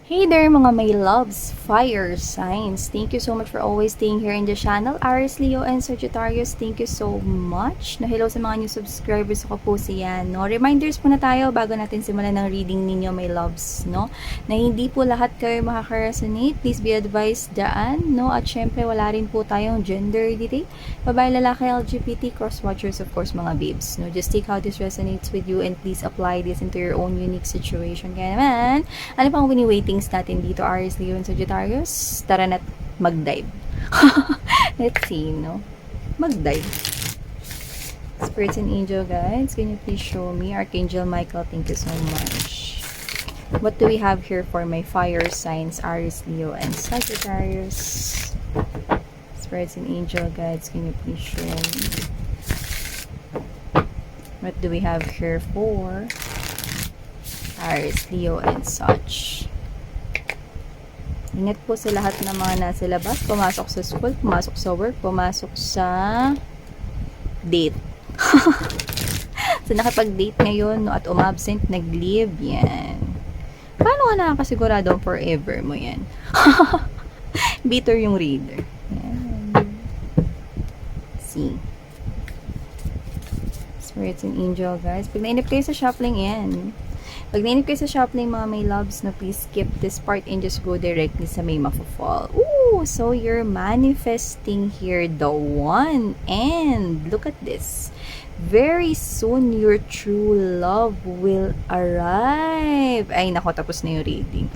Hey there mga may loves, fire signs. Thank you so much for always staying here in the channel. Aries, Leo, and Sagittarius, thank you so much. No, hello sa mga new subscribers ako po siya. No? Reminders muna tayo bago natin simulan ng reading ninyo may loves. No? Na hindi po lahat kayo makaka-resonate. Please be advised daan. No? At syempre wala rin po tayong gender dito. Babae, lalaki, LGBT, cross-watchers, of course mga babes. No? Just take how this resonates with you and please apply this into your own unique situation. Kaya naman, ano pang wini-waiting natin dito, Aries, Leo, and Sagittarius? Tara na't mag-dive. Let's see, no? Mag-dive. Spirits and angel guides, can you please show me? Archangel Michael, thank you so much. What do we have here for my fire signs, Aries, Leo, and Sagittarius? Spirits and angel guides, can you please show me? What do we have here for Aries, Leo, and Sag? Ingat po sa lahat ng mga nasa labas, pumasok sa school, pumasok sa work, pumasok sa date. So, nakapag-date ngayon, no, at umabsent, nag-leave, yan. Paano ka nakakasigurado forever mo yan? Bitter yung reader. Yan. See. Spirits and angel, guys. Pag nainip kayo sa shuffling, yan. Pag nainip kayo sa shuffling, mga may loves, no, please skip this part and just go directly sa may mafo-fall. Ooh, so you're manifesting here the one. And look at this. Very soon, your true love will arrive. Ay, nako, tapos na yung reading.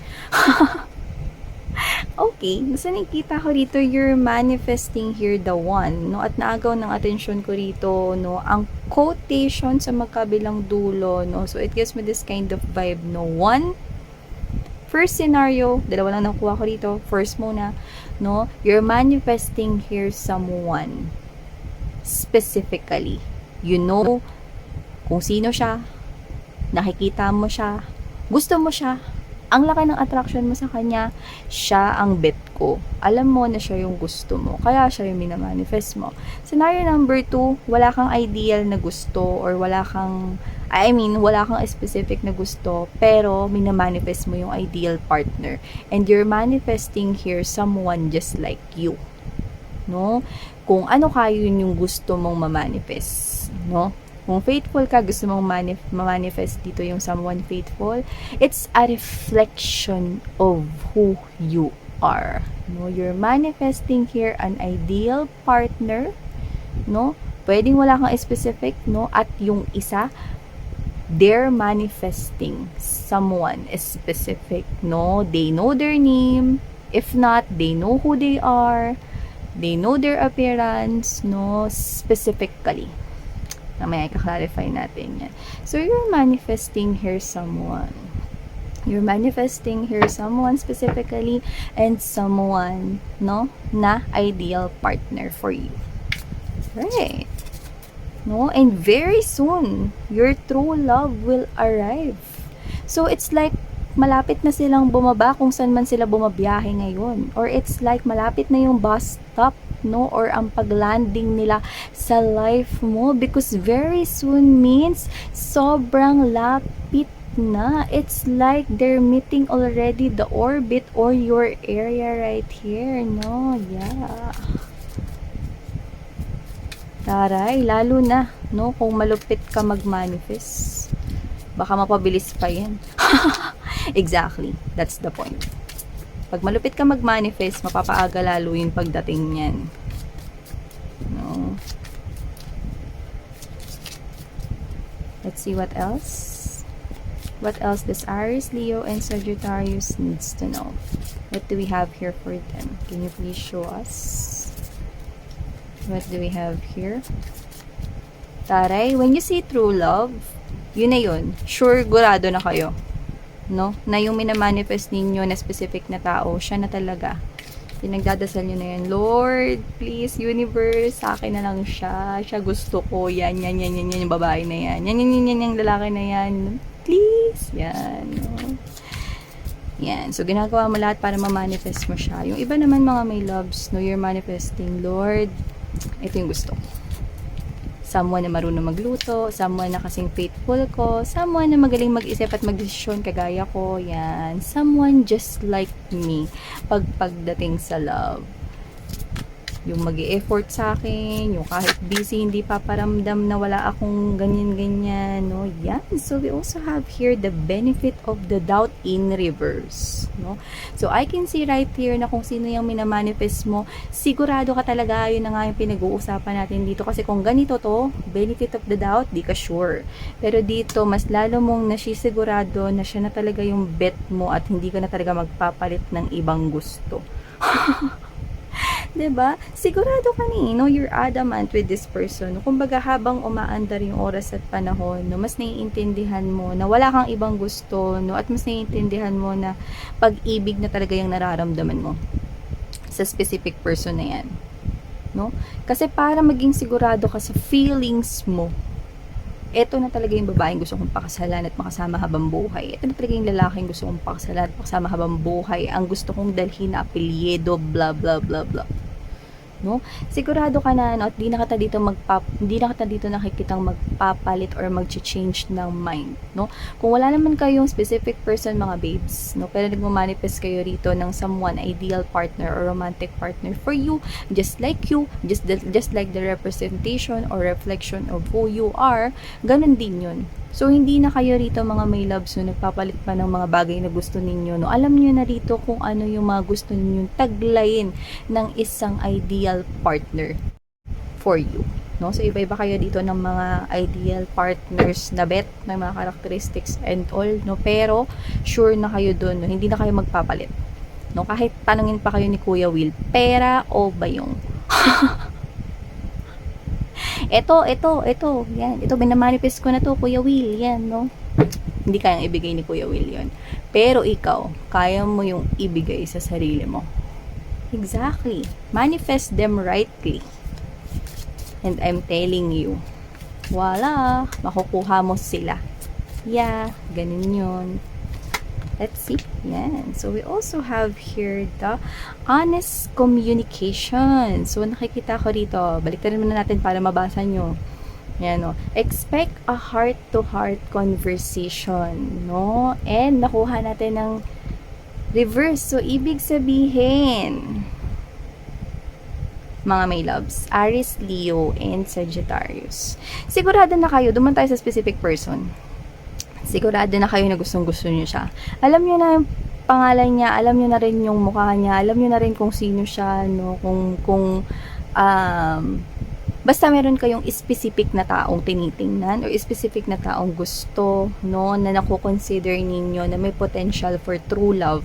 Okay, nasa nakikita ko rito, you're manifesting here the one, no? At naagaw ng atensyon ko rito, no? Ang quotation sa magkabilang dulo, no? So, it gives me this kind of vibe, no? One, first scenario, dalawa lang nakuha ko rito. First muna, no? You're manifesting here someone. Specifically. You know kung sino siya, nakikita mo siya, gusto mo siya, ang laki ng attraction mo sa kanya, siya ang bet ko. Alam mo na siya yung gusto mo. Kaya siya yung minamanifest mo. Scenario number 2, wala kang ideal na gusto or wala kang specific na gusto, pero minamanifest mo yung ideal partner. And you're manifesting here someone just like you. No? Kung ano kayo yun yung gusto mong mamanifest. No? Kung faithful ka, gusto mong manifest dito yung someone faithful, it's a reflection of who you are. No, you're manifesting here an ideal partner, no? Pwedeng wala kang specific, no? At yung isa, they're manifesting someone specific, no? They know their name. If not, they know who they are. They know their appearance, no? Specifically. Mamaya i-clarify natin yan. So, you're manifesting here someone. You're manifesting here someone specifically and someone, no, na ideal partner for you. Right. No? And very soon, your true love will arrive. So, it's like malapit na silang bumaba kung saan man sila bumabiyahe ngayon. Or it's like malapit na yung bus stop, no, or ang paglanding nila sa life mo, because very soon means sobrang lapit na. It's like they're meeting already the orbit or your area right here, no? Yeah. Taray, lalo na, no, kung malupit ka mag-manifest, baka mapabilis pa yan. Exactly, that's the point. Pag malupit ka mag-manifest, mapapaaga lalo yung pagdating niyan. No. Let's see what else. What else does Aries, Leo, and Sagittarius needs to know? What do we have here for them? Can you please show us? What do we have here? Taray, when you say true love, yun na yun. Sure, gurado na kayo. No? Na yung minamanifest ninyo na specific na tao, siya na talaga. Pinagdadasal nyo na yan, Lord, please, universe, sa akin na lang siya. Siya gusto ko, yan, yung babae na yan. Yan, yung lalaki na yan. Please, yan. No? Yan. So, ginagawa mo lahat para ma-manifest mo siya. Yung iba naman mga may loves, no, you're manifesting, Lord, ito yung gusto. someone na marunong magluto, someone na kasing faithful ko, someone na magaling mag-isip at magdesisyon kagaya ko, yan. Someone just like me pagdating sa love. Yung mag-e-effort sa akin, yung kahit busy, hindi paparamdam na wala akong ganyan-ganyan, no? Yan. So, we also have here the benefit of the doubt in reverse, no? So, I can see right here na kung sino yung minamanifest mo, sigurado ka talaga, yun na nga yung pinag-uusapan natin dito. Kasi kung ganito to, benefit of the doubt, di ka sure. Pero dito, mas lalo mong nasisigurado na siya na talaga yung bet mo at hindi ka na talaga magpapalit ng ibang gusto. 'Di ba? Sigurado ka ni, no, you're adamant with this person. Kumbaga habang umaandar yung oras at panahon, no, mas naiintindihan mo na wala kang ibang gusto, no, at mas naiintindihan mo na pag-ibig na talaga yung nararamdaman mo sa specific person na 'yan. No? Kasi para maging sigurado ka sa feelings mo, eto na talaga yung babaeng gusto kong pakasalan at makasama habang buhay. Eto na talaga yung lalaking gusto kong pakasalan at makasama habang buhay. Ang gusto kong dalhin na apelyido, blah, blah, blah, blah. No? Sigurado ka na, no, at hindi na kita dito nakikitang magpapalit or mag-change ng mind, no? Kung wala naman kayong specific person, mga babes, no, pero nagmo-manifest kayo rito ng someone, ideal partner or romantic partner for you, just like like the representation or reflection of who you are, ganun din yun. So, hindi na kayo rito mga may loves no, nagpapalit pa ng mga bagay na gusto ninyo. No? Alam nyo na rito kung ano yung mga gusto ninyong taglayin ng isang ideal partner for you. No? So, iba-iba kayo dito ng mga ideal partners na bet, ng mga characteristics and all. No? Pero, sure na kayo dun. No? Hindi na kayo magpapalit. No? Kahit tanungin pa kayo ni Kuya Will, pera o bayong? Ito, yan. Ito, binamanifest ko na to, Kuya Will, yan, no? Hindi kayang ibigay ni Kuya Will yon. Pero ikaw, kaya mo yung ibigay sa sarili mo. Exactly. Manifest them rightly. And I'm telling you, wala, makukuha mo sila. Yeah, ganun yun. Let's see. Yan. So, we also have here the honest communication. So, nakikita ko rito. Baliktarin muna natin para mabasa nyo. Yan, no. Expect a heart-to-heart conversation, no? And, nakuha natin ng reverse. So, ibig sabihin, mga may loves, Aries, Leo, and Sagittarius. Sigurado na kayo, duman tayo sa specific person. Sigurado na kayo na gustong-gusto niyo siya. Alam niyo na yung pangalan niya, alam niyo na rin yung mukha niya, alam niyo na rin kung sino siya, no? Basta meron kayong specific na taong tinitingnan or specific na taong gusto, no, na nako-consider ninyo na may potential for true love,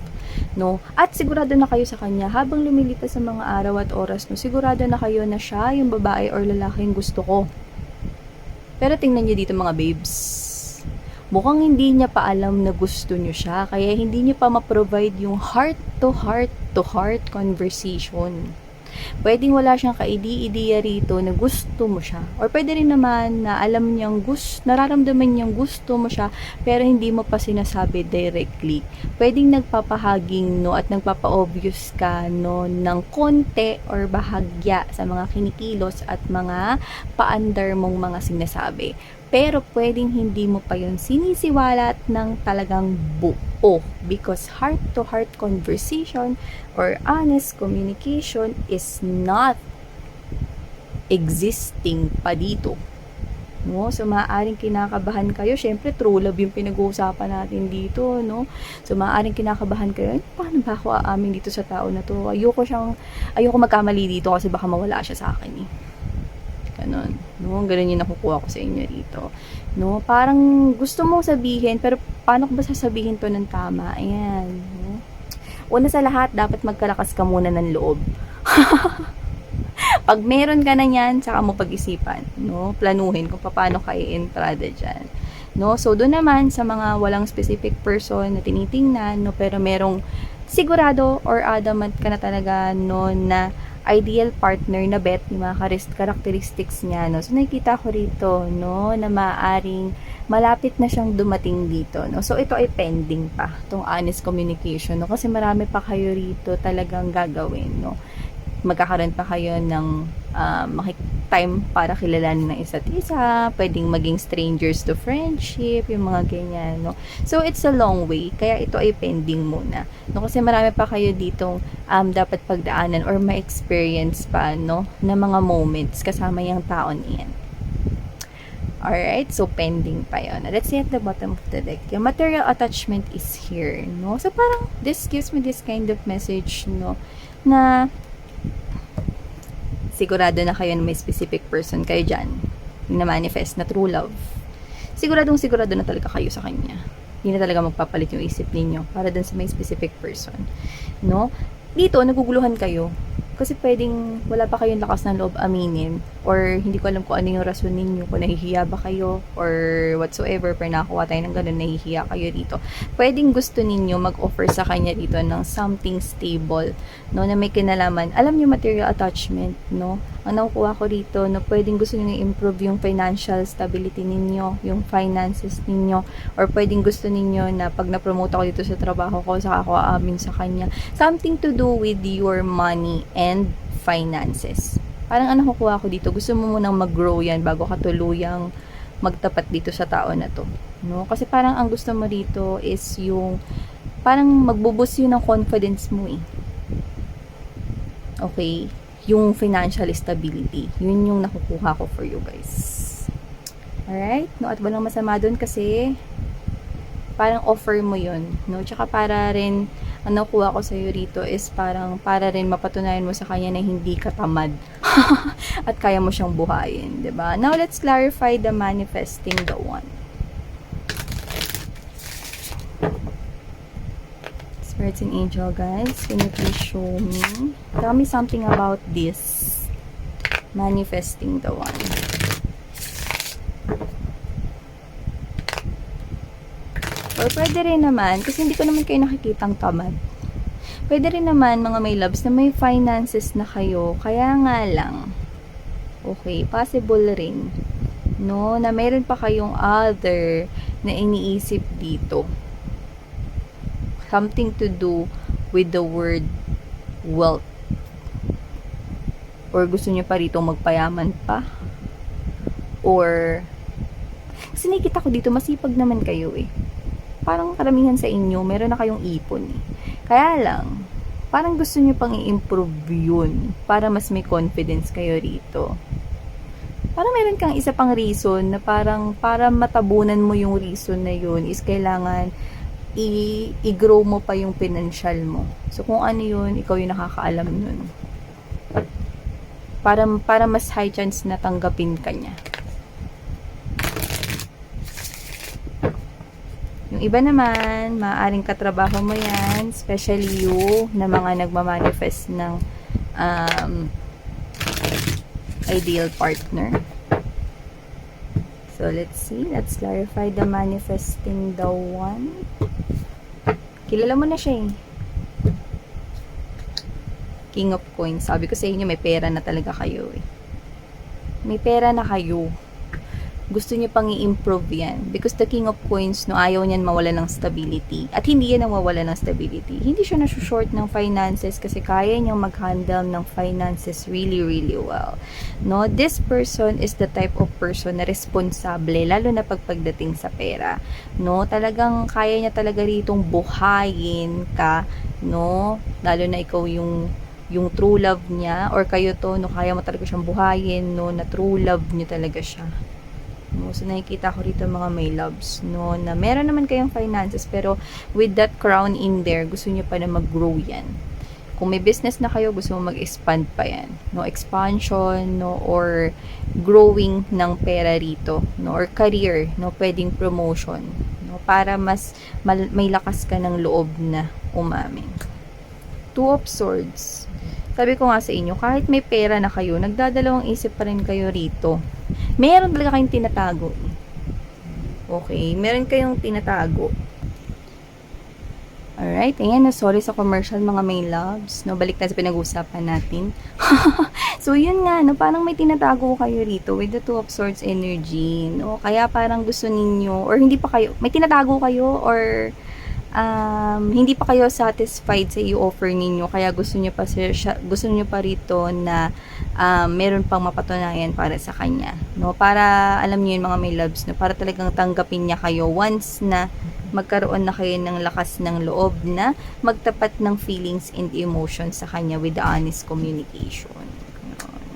no? At sigurado na kayo sa kanya habang lumilipas sa mga araw at oras, no? Sigurado na kayo na siya yung babae or lalaking gusto ko. Pero tingnan niyo dito mga babes. Mukhang hindi niya pa alam na gusto niyo siya, kaya hindi niyo pa ma-provide yung heart-to-heart conversation. Pwedeng wala siyang ka-ideya rito na gusto mo siya. Or pwede rin naman na alam niyang nararamdaman niyang gusto mo siya, pero hindi mo pa sinasabi directly. Pwedeng nagpapahaging, no, at nagpapa-obvious ka, no, ng konti or bahagya sa mga kinikilos at mga paandar mong mga sinasabi. Pero pwedeng hindi mo pa yun sinisiwalat ng talagang buo, because heart-to-heart conversation or honest communication is not existing pa dito. No? So, maaaring kinakabahan kayo. Syempre, true love yung pinag-uusapan natin dito, no? So, maaaring kinakabahan kayo. Paano ba ako aamin dito sa tao na to? Ayoko magkamali dito kasi baka mawala siya sa akin, eh. Ganon. No? Ganon yung nakukuha ko sa inyo dito. No? Parang gusto mong sabihin, pero paano ko ba sasabihin to ng tama? Ayan. No? Una sa lahat, dapat magkalakas ka muna ng loob. Pag meron ka na yan, saka mo pag-isipan. No? Planuhin kung paano ka i-entrada dyan. No? So, doon naman sa mga walang specific person na tinitingnan, no? Pero merong sigurado or adamant ka na talaga, no, na ideal partner na bet yung mga characteristics niya, no. So, nakikita ko rito, no, na maaaring malapit na siyang dumating dito, no. So, ito ay pending pa, itong honest communication, no, kasi marami pa kayo rito talagang gagawin, no. magkakaroon pa kayo ng time para kilalanin ng isa't isa, pwedeng maging strangers to friendship, yung mga ganyan, no? So, it's a long way, kaya ito ay pending muna, no? Kasi marami pa kayo ditong dapat pagdaanan or ma-experience pa, no? Na mga moments kasama yung taon yan. Alright, so pending pa yun. Let's see at the bottom of the deck. Yung material attachment is here, no? So, parang this gives me this kind of message, no? Na sigurado na kayo na may specific person kayo dyan na manifest na true love. Sigurado na talaga kayo sa kanya. Hindi na talaga magpapalit yung isip ninyo para dun sa may specific person. No? Dito, naguguluhan kayo. Kasi pwedeng wala pa kayong lakas ng loob aminin, or hindi ko alam kung ano yung rason ninyo, kung nahihiya ba kayo or whatsoever, pero nakakuha tayo ng ganun, nahihiya kayo dito. Pwedeng gusto ninyo mag-offer sa kanya dito ng something stable, no, na may kinalaman. Alam niyo, material attachment, no? Ang nakukuha ko dito, no, pwedeng gusto niyo improve yung financial stability ninyo, yung finances ninyo, or pwedeng gusto ninyo na pag na-promote ako dito sa trabaho ko, saka ako aamin sa kanya. Something to do with your money and finances. Parang ano kukuha ko dito, gusto mo munang mag-grow yan bago ka tuluyang magtapat dito sa tao na to, no? Kasi parang ang gusto mo dito is yung parang magbubus yun ng confidence mo eh. Okay? Yung financial stability. Yun yung nakukuha ko for you guys. Alright? No, at walang masama dun kasi parang offer mo yun, no? Tsaka para rin ang nakuha ko sa'yo rito is parang para rin mapatunayan mo sa kanya na hindi ka tamad at kaya mo siyang buhayin, 'di ba? Now, let's clarify the manifesting the one. Spirits and angel, guys, can you please show me? Tell me something about this manifesting the one. Or pwede rin naman, kasi hindi ko naman kayo nakikitang tamad. Pwede rin naman, mga may loves, na may finances na kayo, kaya nga lang, okay, possible rin, no, na meron pa kayong other na iniisip dito. Something to do with the word wealth. Or gusto nyo pa rito magpayaman pa. Or, kasi nakikita ko dito, masipag naman kayo eh. Parang karamihan sa inyo, meron na kayong ipon eh. Kaya lang, parang gusto nyo pang i-improve yun para mas may confidence kayo rito. Parang meron kang isa pang reason na parang para matabunan mo yung reason na yun is kailangan i-grow mo pa yung financial mo. So, kung ano yun, ikaw yung nakakaalam nun. Para mas high chance na tanggapin ka niya. Yung iba naman, maaaring katrabaho mo yan, especially you na mga nagmamanifest ng ideal partner. So, let's see. Let's clarify the manifesting the one. Kilala mo na siya eh. King of Coins. Sabi ko sa inyo, may pera na talaga kayo eh. May pera na kayo. Gusto niya pang i-improve yan. Because the King of Coins, no, ayaw niyan mawala ng stability. At hindi yan mawala ng stability. Hindi siya na-short ng finances kasi kaya niyang mag-handle ng finances really, really well. No, this person is the type of person na responsable, lalo na pagdating sa pera. No, talagang kaya niya talaga ritong buhayin ka, no, lalo na ikaw yung true love niya, or kayo to, no, kaya mo talaga siyang buhayin, no, na true love niyo talaga siya. No, so nakikita ko rito mga may loves, no, na meron naman kayong finances, pero with that crown in there, gusto niyo pa na mag-grow yan. Kung may business na kayo, gusto mo mag-expand pa yan, no, expansion, no, or growing ng pera rito, no, or career, no, pwedeng promotion, no, para mas may lakas ka ng loob na umamin. Two of Swords. Sabi ko nga sa inyo, kahit may pera na kayo, nagdadalawang isip pa rin kayo rito. Meron talaga kayong tinatago. Okay, meron kayong tinatago. Alright, ayan na, sorry sa commercial mga may loves. No, balik na sa pinag-uusapan natin. So, yun nga, no, parang may tinatago kayo rito with the Two of Swords energy. No, kaya parang gusto ninyo, or hindi pa kayo, may tinatago kayo, or hindi pa kayo satisfied sa i-offer ninyo, kaya gusto niyo pa rito na meron pang mapatunayan para sa kanya, no? Para alam niyo yun mga may loves, no? Para talagang tanggapin niya kayo once na magkaroon na kayo ng lakas ng loob na magtapat ng feelings and emotions sa kanya with the honest communication.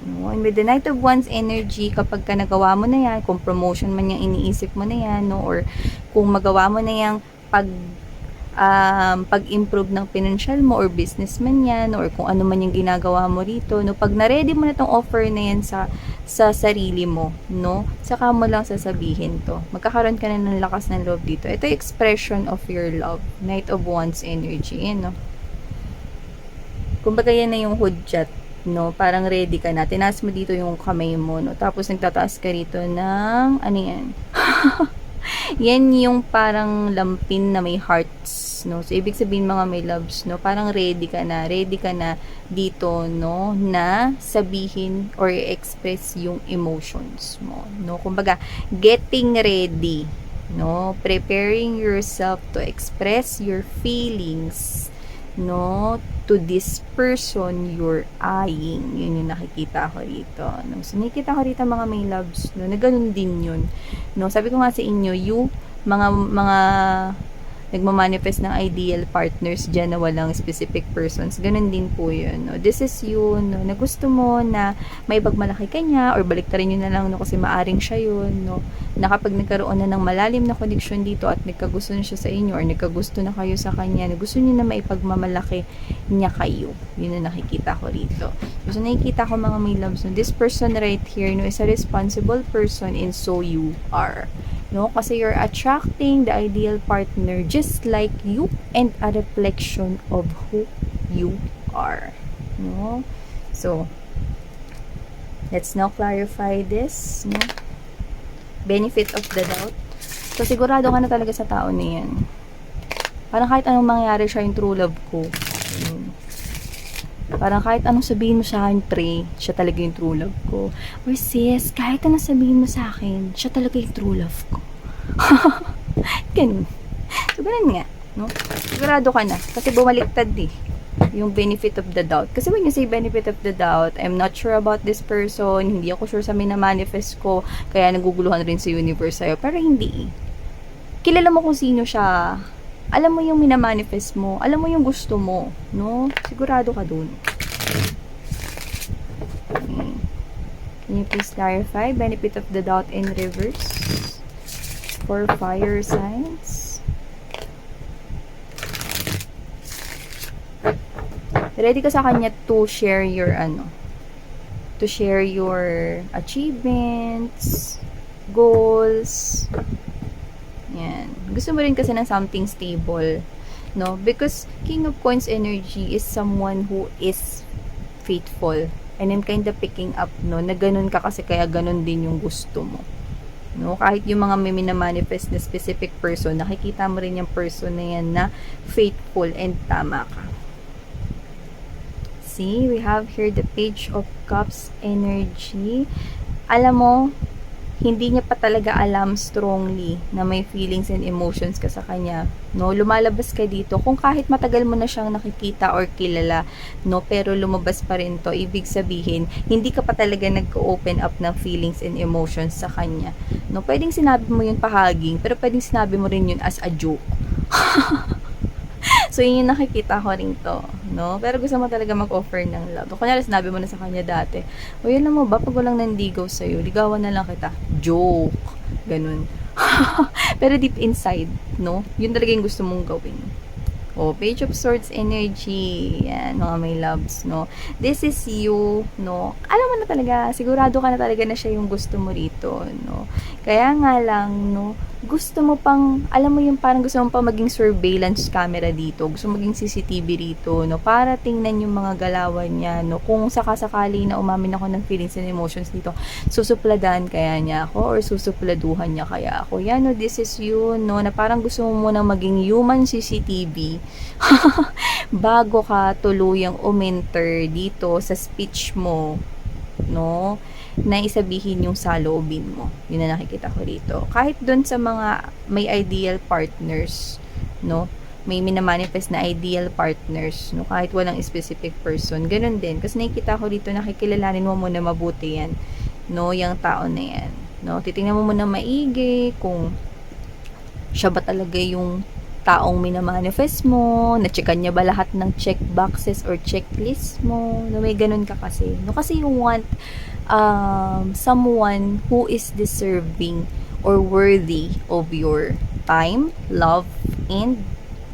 No? And with the Knight of Wands energy, kapag ka nagawa mo na yan, kung promotion man yung iniisip mo na yan, no? Or kung magawa mo na yung pag-improve ng financial mo or business man yan, or kung ano man yung ginagawa mo rito, no? Pag na-ready mo na tong offer na yan sa sarili mo, no? Saka mo lang sasabihin to. Magkakaroon ka na ng lakas ng loob dito. Ito yung expression of your love. Knight of Wands energy, yan, no? Kumbaga yan na yung hudyat, no? Parang ready ka na. Tinaas mo dito yung kamay mo, no? Tapos nagtataas ka rito ng, ano yan? Yan yung parang lampin na may hearts, no? So, ibig sabihin mga may loves, no? Parang ready ka na dito, no? Na sabihin or express yung emotions mo, no? Kumbaga, getting ready, no? Preparing yourself to express your feelings, no? To this person you're eyeing. Yun yung nakikita ko rito, no? So, nakikita ko rito mga may loves, no? Na ganun din yun, no? Sabi ko nga sa inyo, mga nagmamanifest ng ideal partners dyan na walang specific persons, ganun din po yun, no? This is you, no? Na gusto mo na may pagmalaki ka niya, or baliktarin nyo na lang, no? Kasi maaring siya yun, no? Na kapag nagkaroon na ng malalim na connection dito at nagkagusto na siya sa inyo, or nagkagusto na kayo sa kanya, na gusto nyo na maipagmamalaki niya kayo, yun na nakikita ko rito. So nakikita ko mga may loves, no? This person right here, no, is a responsible person, and so you are, no? Kasi you're attracting the ideal partner just like you, and a reflection of who you are, no? So let's now clarify this, no? Benefit of the doubt. So sigurado ka na talaga sa tao na yan. Parang kahit anong mangyari, siya yung true love ko. Parang kahit anong sabihin mo sa akin, pre, siya talaga yung true love ko. Or sis, kahit anong sabihin mo sa akin, siya talaga yung true love ko. Ganun. So, ganun nga, no? Sigurado ka na. Kasi bumaliktad yung benefit of the doubt. Kasi when you say benefit of the doubt, I'm not sure about this person, hindi ako sure sa minamanifest ko, kaya naguguluhan rin sa universe sa'yo. Pero hindi. Kilala mo kung sino siya. Alam mo yung minamanifest mo. Alam mo yung gusto mo. No? Sigurado ka dun. Okay. Can you please clarify benefit of the doubt in reverse for fire signs? Ready ka sa kanya to share your to share your achievements, goals. Yan. Gusto mo rin kasi ng something stable, no? Because King of Coins energy is someone who is faithful. And I'm kind of picking up, no, na ganun ka kasi kaya ganun din yung gusto mo. No? Kahit yung mga may minamanifest na specific person, nakikita mo rin yung person na yan na faithful and tama ka. See, we have here the Page of Cups energy. Alam mo, hindi niya pa talaga alam strongly na may feelings and emotions ka sa kanya, no? Lumalabas ka dito kung kahit matagal mo na siyang nakikita or kilala, no? Pero lumabas pa rin to, ibig sabihin hindi ka pa talaga nag-open up ng feelings and emotions sa kanya, no? Pwedeng sinabi mo yun pahaging, pero pwedeng sinabi mo rin yun as a joke. So, yun yung nakikita ko rin to, no? Pero gusto mo talaga mag-offer ng love. Kunyari, sinabi mo na sa kanya dati, o yun lang mo ba, pag walang nandigaw sa'yo, ligawan na lang kita. Joke. Ganun. Pero deep inside, no? Yun talaga yung gusto mong gawin. O, Page of Swords energy. Yan, mga may loves, no? This is you, no? Alam mo na talaga, sigurado ka na talaga na siya yung gusto mo rito, no? Kaya nga lang, no? Gusto mo pang, alam mo yung parang gusto mo pang maging surveillance camera dito. Gusto mo maging CCTV rito, no? Para tingnan yung mga galawan niya, no? Kung sakasakali na umamin ako ng feelings and emotions dito, susupladan kaya niya ako or susupladuhan niya kaya ako. Yan, no? This is you, no? Na parang gusto mo munang maging human CCTV bago ka tuluyang uminter dito sa speech mo, no? Na isabihin yung saloobin mo. Yun na nakikita ko rito. Kahit doon sa mga may ideal partners, no? may minamanifest na ideal partners, no? Kahit walang specific person. Ganun din. Kasi nakikita ko dito, nakikilalanin mo muna mabuti yan, no? Yung tao na yan, no? Titingnan mo muna maigi kung siya ba talaga yung taong minamanifest mo, na-checkan niya ba lahat ng check boxes or checklist mo, no? May ganun ka kasi. No? Kasi you want someone who is deserving or worthy of your time, love, and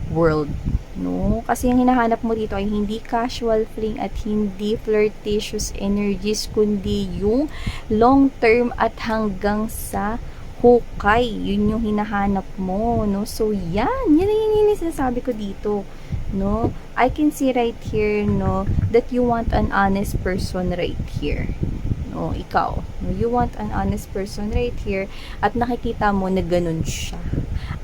world, no? Kasi yung hinahanap mo dito ay hindi casual fling at hindi flirtatious energies, kundi yung long term at hanggang sa hukay. Yun yung hinahanap mo, no? So, yan yung sinasabi ko dito, no? I can see right here, no, that you want an honest person right here. No, ikaw, no, you want an honest person right here at nakikita mo na ganun siya.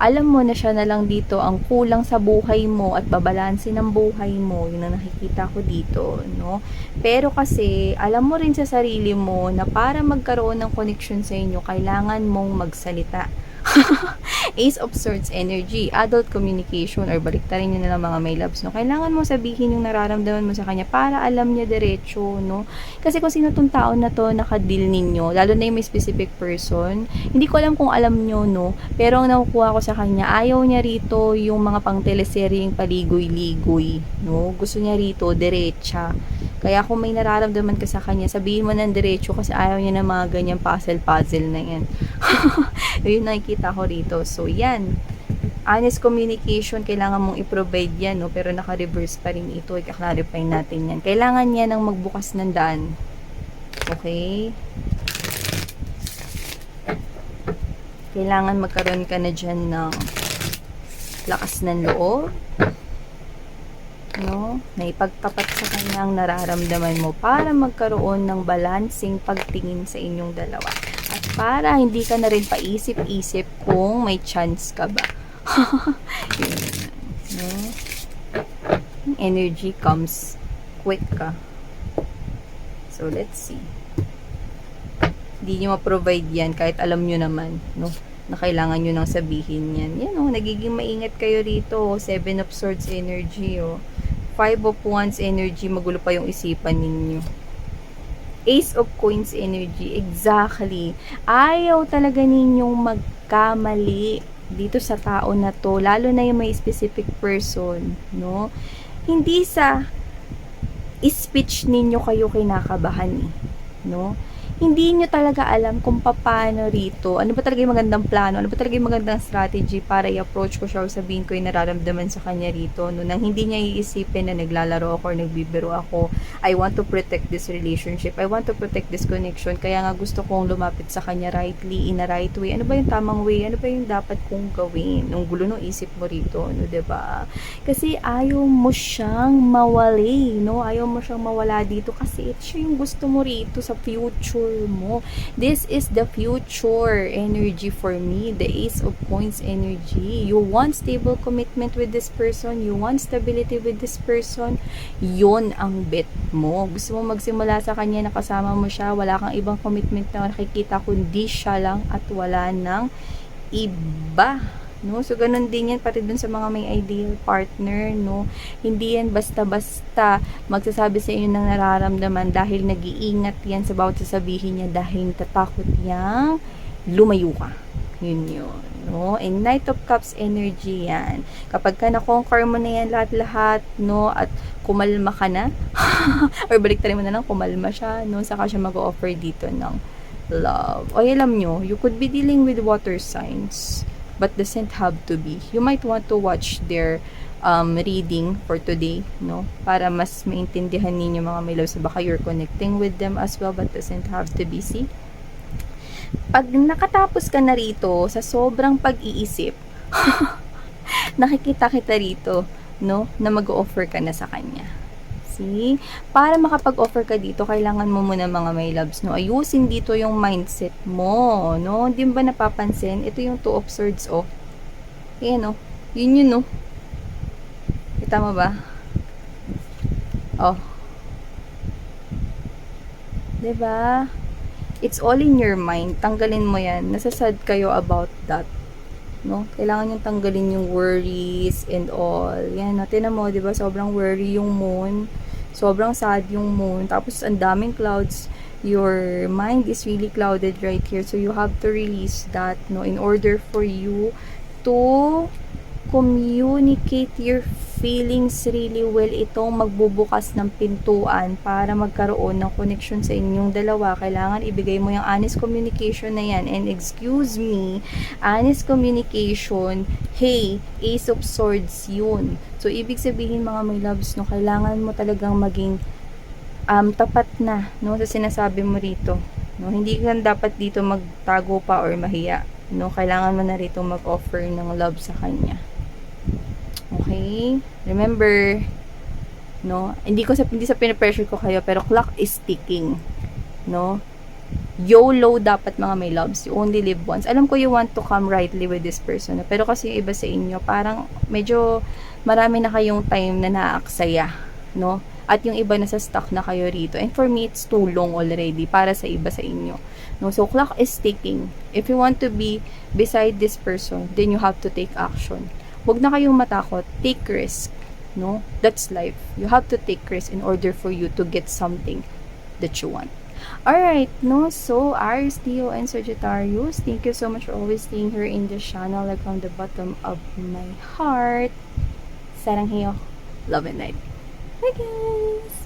Alam mo na siya na lang dito ang kulang sa buhay mo at babalansin ng buhay mo, yun ang nakikita ko dito, no? Pero kasi, alam mo rin sa sarili mo na para magkaroon ng connection sa inyo, kailangan mong magsalita. Ace of Swords energy, adult communication, or baliktarin nyo na lang mga may loves, no? Kailangan mo sabihin yung nararamdaman mo sa kanya para alam niya diretso, no? Kasi kung sino tong tao na to nakadil ninyo, lalo na yung may specific person, hindi ko alam kung alam nyo, no? Pero ang nakukuha ko sa kanya, ayaw niya rito yung mga pang teleseryeng paligoy-ligoy, no? Gusto niya rito diretsa. Kaya kung may nararamdaman ka sa kanya, sabihin mo ng diretso kasi ayaw niya ng mga ganyang puzzle-puzzle na yan. Yun nakikita ko rito. So, yan. Honest communication, kailangan mong i-provide yan, no? Pero naka-reverse pa rin ito. I-clarify natin yan. Kailangan niya ng magbukas ng daan. Okay? Kailangan magkaroon ka na dyan ng lakas ng loob, no? Na ipagtapat sa kanya ang nararamdaman mo para magkaroon ng balancing pagtingin sa inyong dalawa. At para hindi ka na rin paisip-isip kung may chance ka ba. Yun, no? Energy comes quick ka. So, let's see. Hindi nyo ma-provide yan kahit alam nyo naman, no? Na kailangan nyo nang sabihin yan. Yan, oh, nagiging maingat kayo rito. 7 of Swords energy, oh. 5 of Wands energy, magulo pa yung isipan ninyo. Ace of Coins energy, exactly. Ayaw talaga ninyong magkamali dito sa tao na to, lalo na yung may specific person, no? Hindi sa speech ninyo kayo kinakabahan, no? Hindi nyo talaga alam kung paano rito, ano ba talaga yung magandang plano, ano ba talaga yung magandang strategy para i-approach ko siya o sabihin ko yung nararamdaman sa kanya rito, no? Nang hindi niya iisipin na naglalaro ako or nagbibiro ako. I want to protect this relationship, I want to protect this connection, kaya nga gusto kong lumapit sa kanya rightly, in a right way. Ano ba yung tamang way? Ano ba yung dapat kong gawin? Nung gulo ng isip mo rito, no, diba? Kasi ayaw mo siyang mawali, no? Ayaw mo siyang mawala dito kasi ito siya yung gusto mo rito sa future mo. This is the future energy for me, the Ace of Coins energy. You want stable commitment with this person, you want stability with this person, yun ang bet mo. Gusto mo magsimula sa kanya na kasama mo siya, wala kang ibang commitment na nakikita kundi siya lang at wala nang iba, no? So, ganun din yan pati dun sa mga may ideal partner, no? Hindi yan basta-basta magsasabi sa inyo ng nararamdaman dahil nag-iingat yan sa bawat sasabihin niya dahil natatakot yang lumayo ka. Yun yun, no? And Knight of Cups energy yan. Kapag ka na-conquer mo na yan lahat-lahat, no? At kumalma ka na, or baliktarin mo na lang, kumalma siya, no? Saka siya mag-offer dito ng love. O, alam nyo, you could be dealing with water signs, but doesn't have to be. You might want to watch their reading for today, no? Para mas maintindihan ninyo mga may loves. Baka you're connecting with them as well, but doesn't have to be. See? Pag nakatapos ka na rito, sa sobrang pag-iisip, nakikita kita rito, no? Na mag-offer ka na sa kanya. See? Para makapag-offer ka dito, kailangan mo muna mga may loves, no? Ayusin dito yung mindset mo, no? Hindi ba napapansin? Ito yung 2 of Swords, oh. Ayan, no? Yun yun, no? Kita mo ba? Oh. Diba? It's all in your mind. Tanggalin mo yan. Nasasad kayo about that. no? Kailangan yung tanggalin yung worries and all. Yan, no? Tinan mo, di ba? Sobrang worry yung moon. Sobrang sad yung moon. Tapos, ang daming clouds. Your mind is really clouded right here. So, you have to release that, no? In order for you to communicate your feelings really well. Itong magbubukas ng pintuan para magkaroon ng connection sa inyong dalawa. Kailangan ibigay mo yung honest communication na yan. And excuse me, honest communication, hey, Ace of Swords yun. So, ibig sabihin mga my loves, no, kailangan mo talagang maging tapat na, no, sa sinasabi mo rito. No, hindi ka dapat dito magtago pa or mahiya. No, kailangan mo na rito mag-offer ng love sa kanya. Okay? Remember, no? Hindi sa pinapressure ko kayo, pero clock is ticking. No? YOLO dapat mga may loves. You only live once. Alam ko you want to come rightly with this person. No? Pero kasi yung iba sa inyo, parang medyo marami na kayong time na naaaksaya. No? At yung iba nasa stuck na kayo rito. And for me, it's too long already para sa iba sa inyo. No? So, clock is ticking. If you want to be beside this person, then you have to take action. Huwag na kayong matakot. Take risk. No? That's life. You have to take risk in order for you to get something that you want. Alright, no? So, Aries, Leo, and Sagittarius, thank you so much for always staying here in this channel, like from the bottom of my heart. Saranghayo. Love and light. Bye, guys!